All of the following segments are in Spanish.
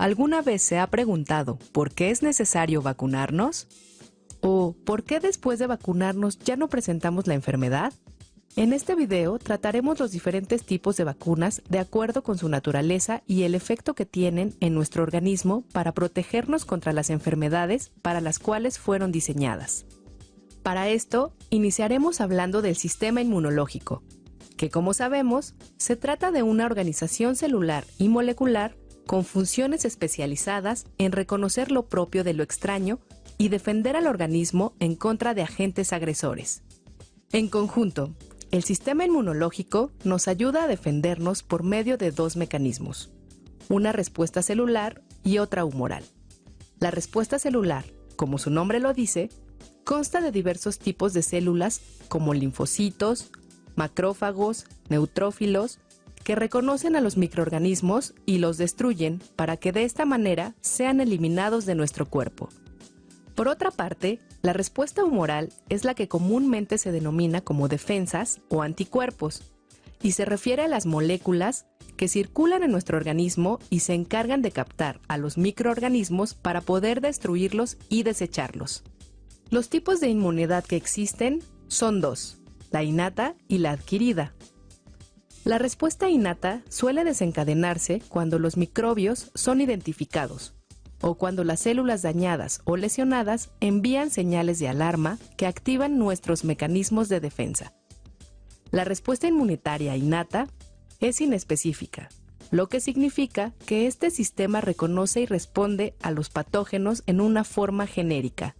¿Alguna vez se ha preguntado por qué es necesario vacunarnos? ¿O por qué después de vacunarnos ya no presentamos la enfermedad? En este video trataremos los diferentes tipos de vacunas de acuerdo con su naturaleza y el efecto que tienen en nuestro organismo para protegernos contra las enfermedades para las cuales fueron diseñadas. Para esto, iniciaremos hablando del sistema inmunológico, que como sabemos, se trata de una organización celular y molecular con funciones especializadas en reconocer lo propio de lo extraño y defender al organismo en contra de agentes agresores. En conjunto, el sistema inmunológico nos ayuda a defendernos por medio de dos mecanismos, una respuesta celular y otra humoral. La respuesta celular, como su nombre lo dice, consta de diversos tipos de células como linfocitos, macrófagos, neutrófilos, que reconocen a los microorganismos y los destruyen para que de esta manera sean eliminados de nuestro cuerpo. Por otra parte, la respuesta humoral es la que comúnmente se denomina como defensas o anticuerpos, y se refiere a las moléculas que circulan en nuestro organismo y se encargan de captar a los microorganismos para poder destruirlos y desecharlos. Los tipos de inmunidad que existen son dos, la innata y la adquirida. La respuesta innata suele desencadenarse cuando los microbios son identificados o cuando las células dañadas o lesionadas envían señales de alarma que activan nuestros mecanismos de defensa. La respuesta inmunitaria innata es inespecífica, lo que significa que este sistema reconoce y responde a los patógenos en una forma genérica.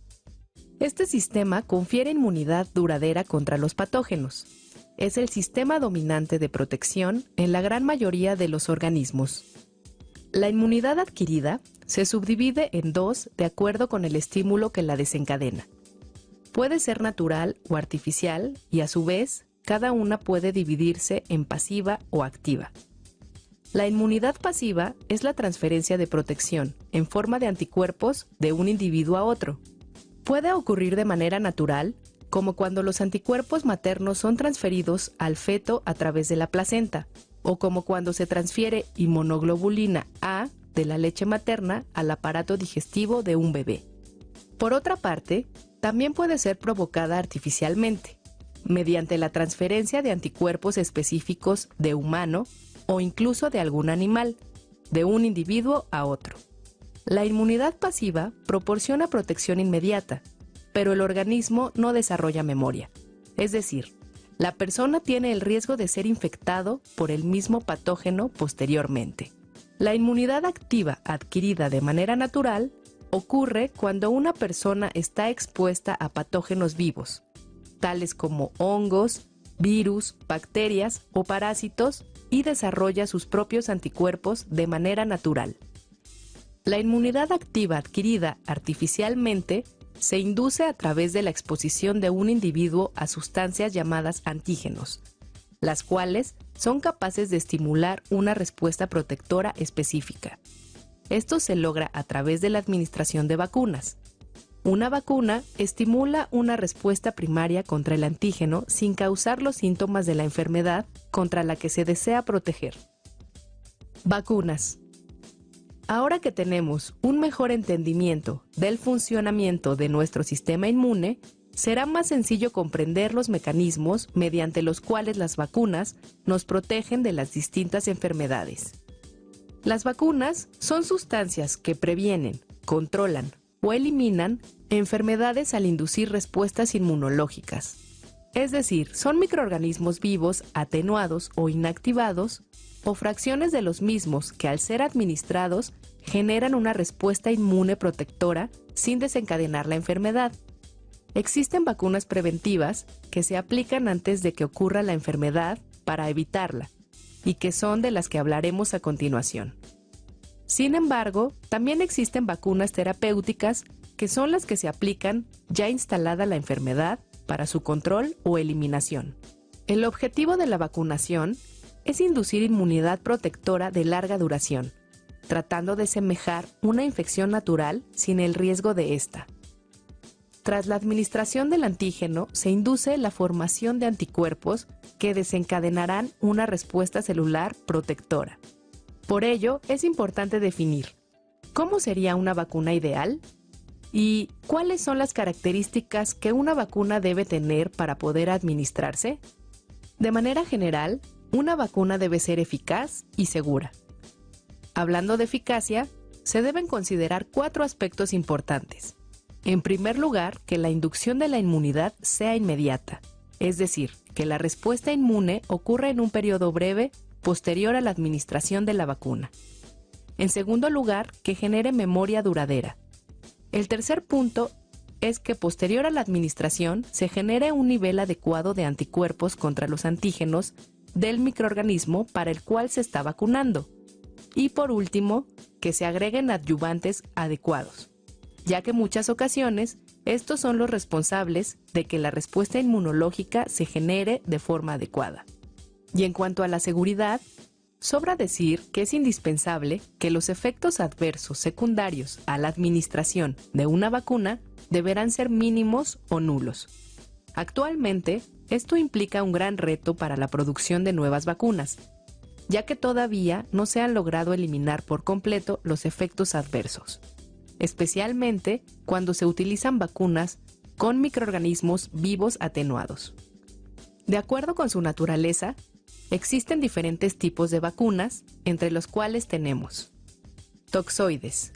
Este sistema confiere inmunidad duradera contra los patógenos. Es el sistema dominante de protección en la gran mayoría de los organismos. La inmunidad adquirida se subdivide en dos de acuerdo con el estímulo que la desencadena. Puede ser natural o artificial y a su vez, cada una puede dividirse en pasiva o activa. La inmunidad pasiva es la transferencia de protección en forma de anticuerpos de un individuo a otro. Puede ocurrir de manera natural, como cuando los anticuerpos maternos son transferidos al feto a través de la placenta, o como cuando se transfiere inmunoglobulina A de la leche materna al aparato digestivo de un bebé. Por otra parte, también puede ser provocada artificialmente, mediante la transferencia de anticuerpos específicos de humano o incluso de algún animal, de un individuo a otro. La inmunidad pasiva proporciona protección inmediata, pero el organismo no desarrolla memoria. Es decir, la persona tiene el riesgo de ser infectado por el mismo patógeno posteriormente. La inmunidad activa adquirida de manera natural ocurre cuando una persona está expuesta a patógenos vivos, tales como hongos, virus, bacterias o parásitos, y desarrolla sus propios anticuerpos de manera natural. La inmunidad activa adquirida artificialmente se induce a través de la exposición de un individuo a sustancias llamadas antígenos, las cuales son capaces de estimular una respuesta protectora específica. Esto se logra a través de la administración de vacunas. Una vacuna estimula una respuesta primaria contra el antígeno sin causar los síntomas de la enfermedad contra la que se desea proteger. Vacunas. Ahora que tenemos un mejor entendimiento del funcionamiento de nuestro sistema inmune, será más sencillo comprender los mecanismos mediante los cuales las vacunas nos protegen de las distintas enfermedades. Las vacunas son sustancias que previenen, controlan o eliminan enfermedades al inducir respuestas inmunológicas. Es decir, son microorganismos vivos atenuados o inactivados o fracciones de los mismos que al ser administrados generan una respuesta inmune protectora sin desencadenar la enfermedad. Existen vacunas preventivas que se aplican antes de que ocurra la enfermedad para evitarla y que son de las que hablaremos a continuación. Sin embargo, también existen vacunas terapéuticas que son las que se aplican ya instalada la enfermedad para su control o eliminación. El objetivo de la vacunación es inducir inmunidad protectora de larga duración, tratando de semejar una infección natural sin el riesgo de esta. Tras la administración del antígeno, se induce la formación de anticuerpos que desencadenarán una respuesta celular protectora. Por ello, es importante definir ¿Cómo sería una vacuna ideal? ¿Y cuáles son las características que una vacuna debe tener para poder administrarse? De manera general, una vacuna debe ser eficaz y segura. Hablando de eficacia, se deben considerar 4 aspectos importantes. En primer lugar, que la inducción de la inmunidad sea inmediata, es decir, que la respuesta inmune ocurra en un periodo breve posterior a la administración de la vacuna. En segundo lugar, que genere memoria duradera. El tercer punto es que posterior a la administración se genere un nivel adecuado de anticuerpos contra los antígenos del microorganismo para el cual se está vacunando. Y por último, que se agreguen adyuvantes adecuados, ya que en muchas ocasiones estos son los responsables de que la respuesta inmunológica se genere de forma adecuada. Y en cuanto a la seguridad, sobra decir que es indispensable que los efectos adversos secundarios a la administración de una vacuna deberán ser mínimos o nulos. Actualmente, esto implica un gran reto para la producción de nuevas vacunas, ya que todavía no se han logrado eliminar por completo los efectos adversos, especialmente cuando se utilizan vacunas con microorganismos vivos atenuados. De acuerdo con su naturaleza, existen diferentes tipos de vacunas, entre los cuales tenemos toxoides,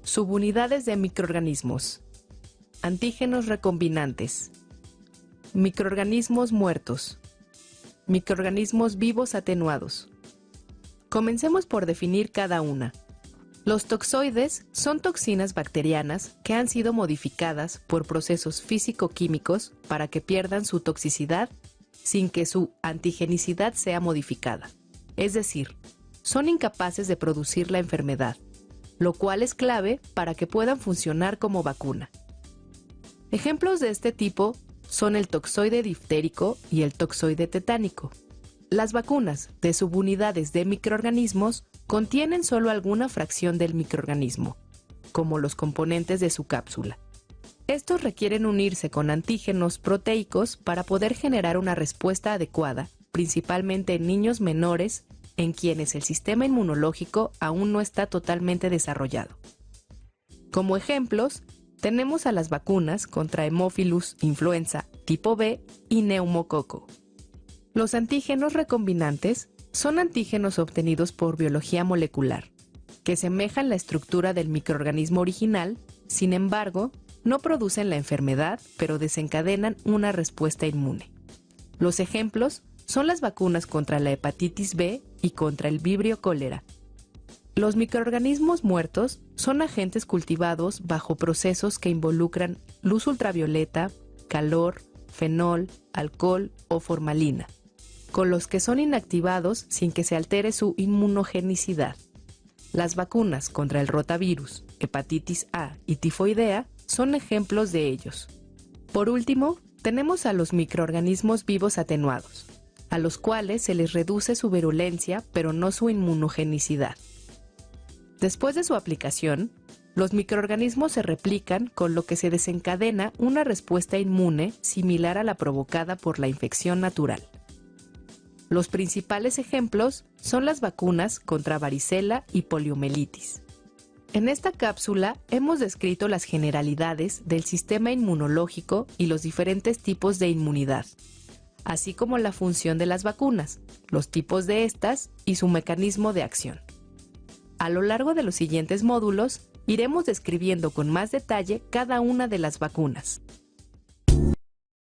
subunidades de microorganismos, antígenos recombinantes, microorganismos muertos, microorganismos vivos atenuados. Comencemos por definir cada una. Los toxoides son toxinas bacterianas que han sido modificadas por procesos físico-químicos para que pierdan su toxicidad sin que su antigenicidad sea modificada. Es decir, son incapaces de producir la enfermedad, lo cual es clave para que puedan funcionar como vacuna. Ejemplos de este tipo son el toxoide diftérico y el toxoide tetánico. Las vacunas de subunidades de microorganismos contienen solo alguna fracción del microorganismo, como los componentes de su cápsula. Estos requieren unirse con antígenos proteicos para poder generar una respuesta adecuada, principalmente en niños menores en quienes el sistema inmunológico aún no está totalmente desarrollado. Como ejemplos, tenemos a las vacunas contra Haemophilus influenza tipo B y neumococo. Los antígenos recombinantes son antígenos obtenidos por biología molecular, que semejan la estructura del microorganismo original, sin embargo, no producen la enfermedad, pero desencadenan una respuesta inmune. Los ejemplos son las vacunas contra la hepatitis B y contra el vibrio cólera. Los microorganismos muertos son agentes cultivados bajo procesos que involucran luz ultravioleta, calor, fenol, alcohol o formalina, con los que son inactivados sin que se altere su inmunogenicidad. Las vacunas contra el rotavirus, hepatitis A y tifoidea son ejemplos de ellos. Por último, tenemos a los microorganismos vivos atenuados, a los cuales se les reduce su virulencia pero no su inmunogenicidad. Después de su aplicación, los microorganismos se replican, con lo que se desencadena una respuesta inmune similar a la provocada por la infección natural. Los principales ejemplos son las vacunas contra varicela y poliomielitis. En esta cápsula hemos descrito las generalidades del sistema inmunológico y los diferentes tipos de inmunidad, así como la función de las vacunas, los tipos de estas y su mecanismo de acción. A lo largo de los siguientes módulos, iremos describiendo con más detalle cada una de las vacunas.